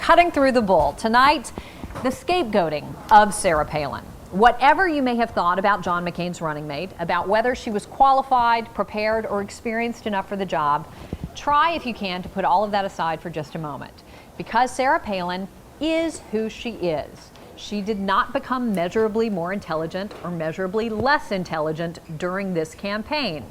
cutting through the bull. Tonight, the scapegoating of Sarah Palin. Whatever you may have thought about John McCain's running mate, about whether she was qualified, prepared, or experienced enough for the job, try if you can to put all of that aside for just a moment. Because Sarah Palin is who she is. She did not become measurably more intelligent or measurably less intelligent during this campaign.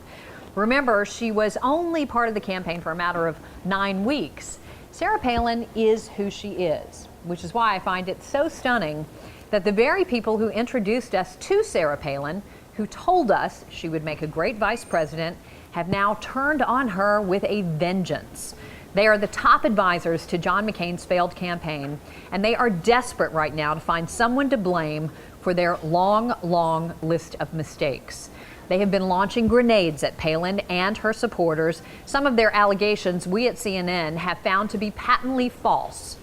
Remember, she was only part of the campaign for a matter of 9 weeks. Sarah Palin is who she is, which is why I find it so stunning that the very people who introduced us to Sarah Palin, who told us she would make a great vice president, have now turned on her with a vengeance. They are the top advisors to John McCain's failed campaign, and they are desperate right now to find someone to blame for their long list of mistakes. They have been launching grenades at Palin and her supporters. Some of their allegations we at CNN have found to be patently false.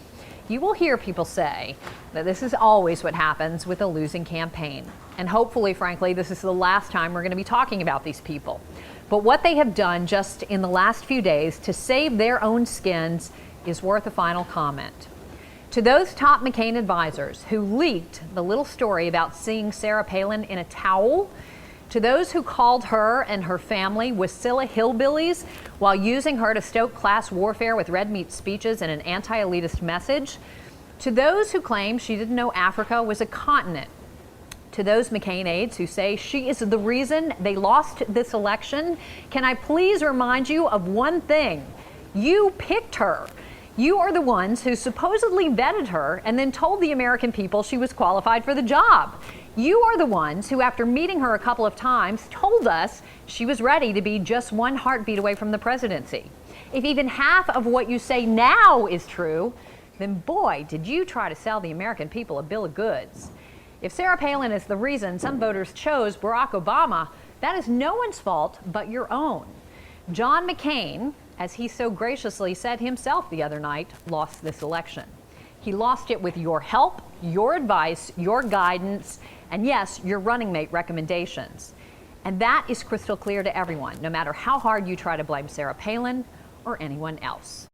You will hear people say that this is always what happens with a losing campaign. And hopefully, frankly, this is the last time we're going to be talking about these people. But what they have done just in the last few days to save their own skins is worth a final comment. To those top McCain advisors who leaked the little story about seeing Sarah Palin in a towel, to those who called her and her family Wasilla hillbillies while using her to stoke class warfare with red meat speeches and an anti-elitist message, to those who claim she didn't know Africa was a continent, to those McCain aides who say she is the reason they lost this election, can I please remind you of one thing? You picked her. You are the ones who supposedly vetted her and then told the American people she was qualified for the job. You are the ones who, after meeting her a couple of times, told us she was ready to be just one heartbeat away from the presidency. If even half of what you say now is true, then boy, did you try to sell the American people a bill of goods. If Sarah Palin is the reason some voters chose Barack Obama, that is no one's fault but your own. John McCain, as he so graciously said himself the other night, lost this election. He lost it with your help, your advice, your guidance, and yes, your running mate recommendations. And that is crystal clear to everyone, no matter how hard you try to blame Sarah Palin or anyone else.